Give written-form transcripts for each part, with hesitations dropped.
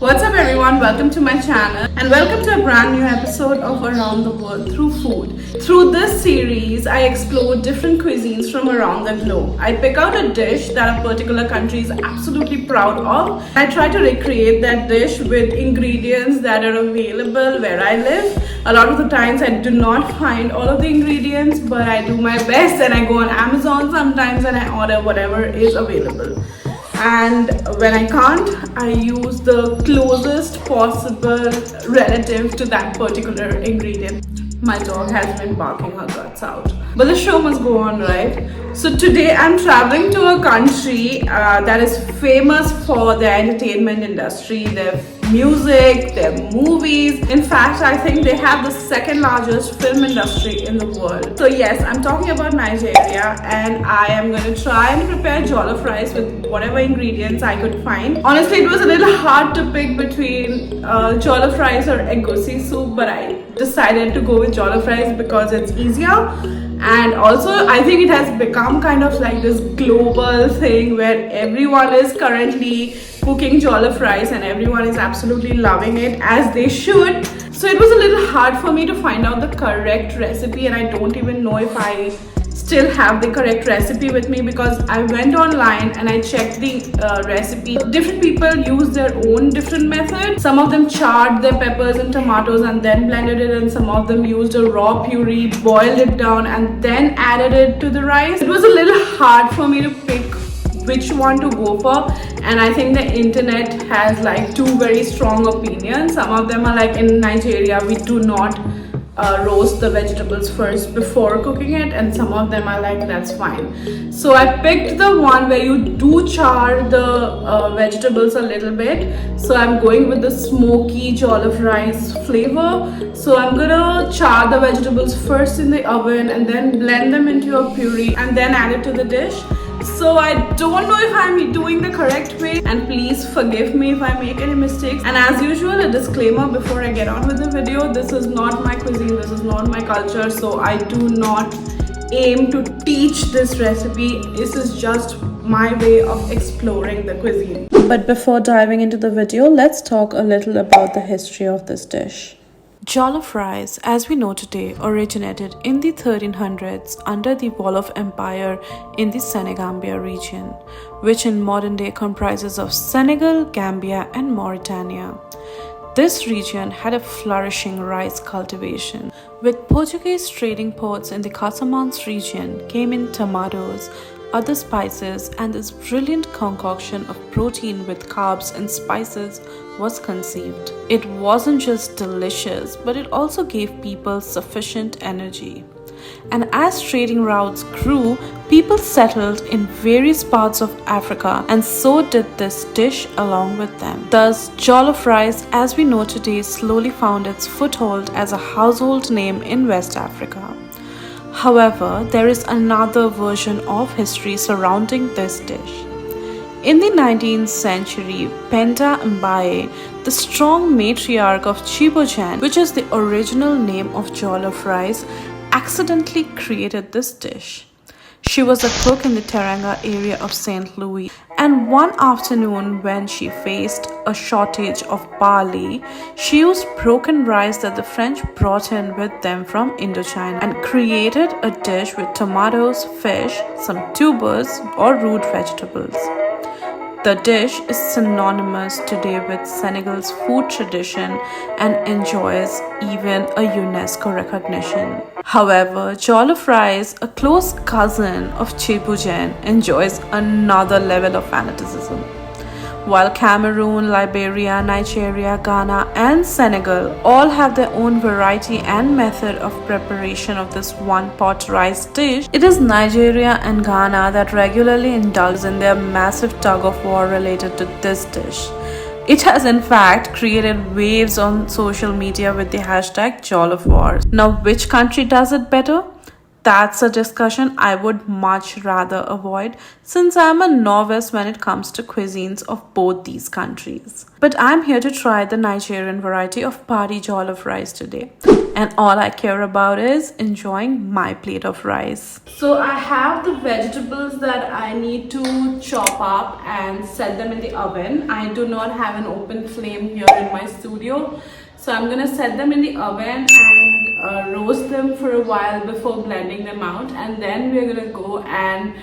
What's up everyone, welcome to my channel and welcome to a brand new episode of Around the World Through Food. Through this series, I explore different cuisines from around the globe. I pick out a dish that a particular country is absolutely proud of. I try to recreate that dish with ingredients that are available where I live. A lot of the times I do not find all of the ingredients, but I do my best and I go on Amazon sometimes and I order whatever is available. And when I can't, I use the closest possible relative to that particular ingredient. My dog has been barking her guts out. But the show must go on, right? So today I'm traveling to a country that is famous for their entertainment industry, their music, their movies. In fact, I think they have the second largest film industry in the world. So yes, I'm talking about Nigeria and I am going to try and prepare jollof rice with whatever ingredients I could find. Honestly, it was a little hard to pick between jollof rice or egusi soup, but I decided to go with jollof rice because it's easier. And also, I think it has become kind of like this global thing where everyone is currently cooking jollof rice and everyone is absolutely loving it, as they should. So it was a little hard for me to find out the correct recipe, and I don't even know if I still have the correct recipe with me because I went online and I checked the recipe. Different people use their own different method. Some of them charred their peppers and tomatoes and then blended it, and some of them used a raw puree, boiled it down and then added it to the rice. It was a little hard for me to pick which one to go for, and I think the internet has like two very strong opinions. Some of them are like, in Nigeria we do not roast the vegetables first before cooking it, and some of them are like, that's fine. So I picked the one where you do char the vegetables a little bit. So I'm going with the smoky jollof rice flavor. So I'm gonna char the vegetables first in the oven and then blend them into a puree and then add it to the dish. So I don't know if I'm doing the correct way, and please forgive me if I make any mistakes. And as usual, a disclaimer before I get on with the video: this is not my cuisine, this is not my culture, so I do not aim to teach this recipe. This is just my way of exploring the cuisine. But before diving into the video, let's talk a little about the history of this dish. Jollof rice, as we know today, originated in the 1300s under the Wolof Empire in the Senegambia region, which in modern day comprises of Senegal, Gambia and Mauritania. This region had a flourishing rice cultivation. With Portuguese trading ports in the Casamance region came in tomatoes, other spices, and this brilliant concoction of protein with carbs and spices was conceived. It wasn't just delicious, but it also gave people sufficient energy. And as trading routes grew, people settled in various parts of Africa, and so did this dish along with them. Thus, jollof rice, as we know today, slowly found its foothold as a household name in West Africa. However, there is another version of history surrounding this dish. In the 19th century, Penda Mbaye, the strong matriarch of Chibojan, which is the original name of jollof rice, accidentally created this dish. She was a cook in the Teranga area of St. Louis, and one afternoon when she faced a shortage of barley, she used broken rice that the French brought in with them from Indochina and created a dish with tomatoes, fish, some tubers or root vegetables. The dish is synonymous today with Senegal's food tradition and enjoys even a UNESCO recognition. However, jollof rice, a close cousin of Chebujen, enjoys another level of fanaticism. While Cameroon, Liberia, Nigeria, Ghana and Senegal all have their own variety and method of preparation of this one-pot rice dish, it is Nigeria and Ghana that regularly indulge in their massive tug-of-war related to this dish. It has in fact created waves on social media with the hashtag Jollof Wars. Now, which country does it better? That's a discussion I would much rather avoid since I'm a novice when it comes to cuisines of both these countries. But I'm here to try the Nigerian variety of Pari Jollof Rice today. And all I care about is enjoying my plate of rice. So I have the vegetables that I need to chop up and set them in the oven. I do not have an open flame here in my studio. So I'm gonna set them in the oven and roast them for a while before blending them out, and then we're gonna go and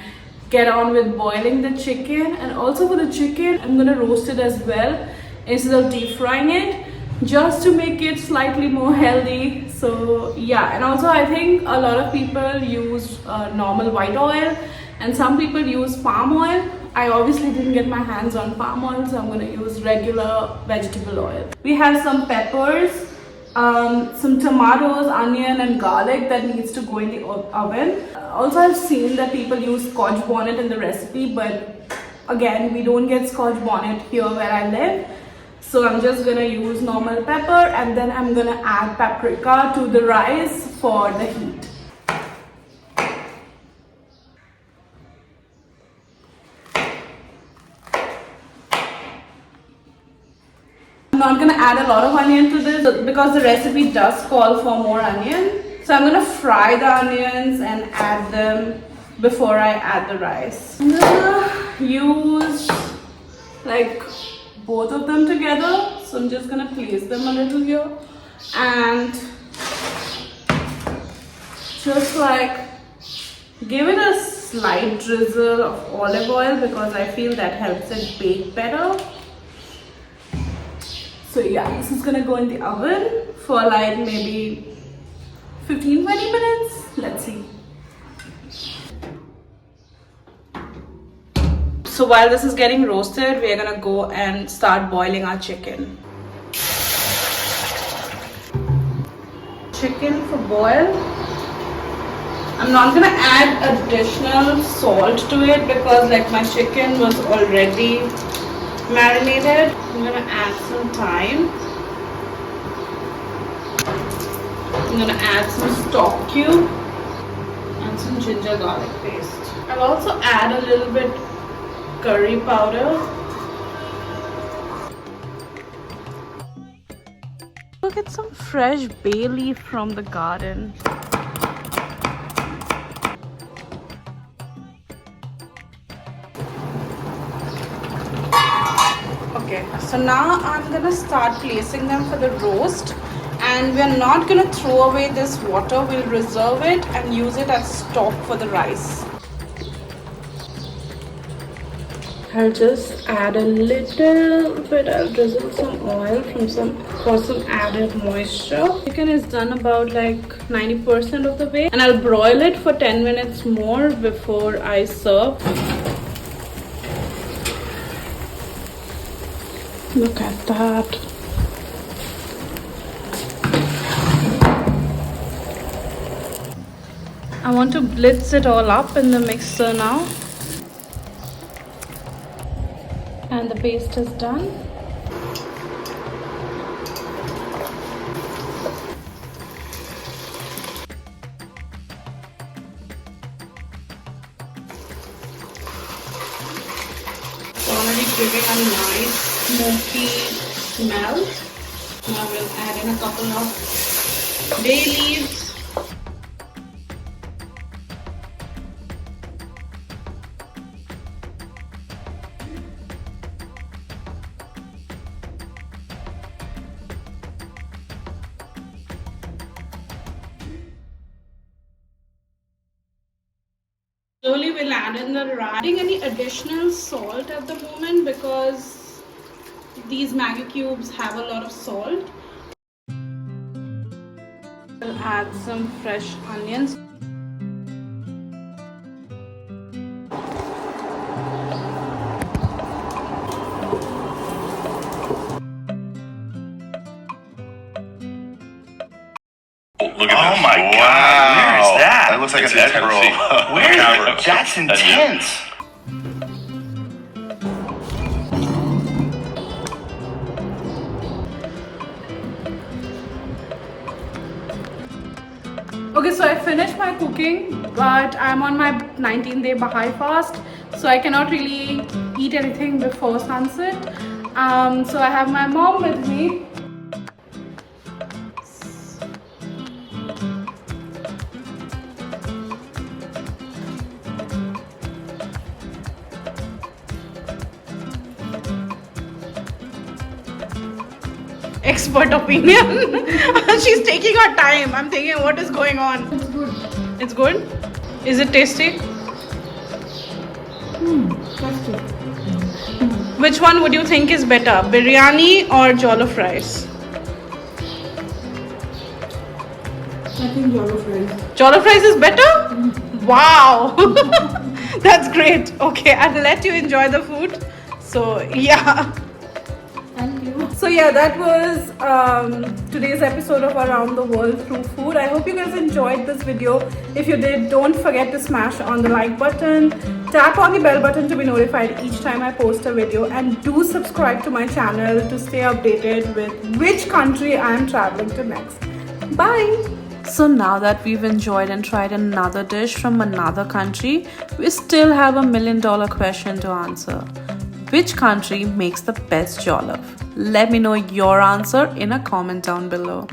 get on with boiling the chicken. And also for the chicken, I'm gonna roast it as well instead of deep frying it, just to make it slightly more healthy. So yeah, and also I think a lot of people use normal white oil and some people use palm oil. I obviously didn't get my hands on palm oil, so I'm going to use regular vegetable oil. We have some peppers, some tomatoes, onion and garlic that needs to go in the oven. Also, I've seen that people use scotch bonnet in the recipe, but again, we don't get scotch bonnet here where I live. So I'm just going to use normal pepper, and then I'm going to add paprika to the rice for the heat. I'm not going to add a lot of onion to this because the recipe does call for more onion. So I'm going to fry the onions and add them before I add the rice. I'm going to use like both of them together. So I'm just going to place them a little here and just like give it a slight drizzle of olive oil because I feel that helps it bake better. So yeah, this is gonna go in the oven for like maybe 15-20 minutes. Let's see. So while this is getting roasted, we're gonna go and start boiling our chicken. Chicken for boil. I'm not gonna add additional salt to it because like my chicken was already marinated. I'm gonna add some thyme. I'm gonna add some stock cube and some ginger garlic paste. I'll also add a little bit curry powder. Look at some fresh bay leaf from the garden. Okay, so now I'm gonna start placing them for the roast, and we're not gonna throw away this water. We'll reserve it and use it as stock for the rice. I'll just add a little bit. I'll drizzle some oil for some added moisture. Chicken is done about like 90% of the way, and I'll broil it for 10 minutes more before I serve. Look at that. I want to blitz it all up in the mixer now. And the paste is done. It's already giving a nice smoky smell. Now we'll add in a couple of bay leaves. Slowly we'll add in the rice. Adding any additional salt at the moment because these Maggi cubes have a lot of salt. We'll add some fresh onions. Look at oh my God! Where is that? That looks like an egg roll. Where is that? That's intense. Okay, so I finished my cooking, but I'm on my 19-day Baha'i fast, so I cannot really eat anything before sunset. So I have my mom with me. Expert opinion. She's taking her time. I'm thinking, what is going on? It's good. It's good? Is it tasty? Tasty. Which one would you think is better, biryani or jollof rice? I think jollof rice. Jollof rice is better? Wow. That's great. Okay, I'll let you enjoy the food. So, yeah. Thank you. So yeah, that was today's episode of Around the World Through Food. I hope you guys enjoyed this video. If you did, don't forget to smash on the like button, tap on the bell button to be notified each time I post a video, and do subscribe to my channel to stay updated with which country I am traveling to next. Bye! So now that we've enjoyed and tried another dish from another country, we still have $1 million question to answer. Which country makes the best jollof? Let me know your answer in a comment down below.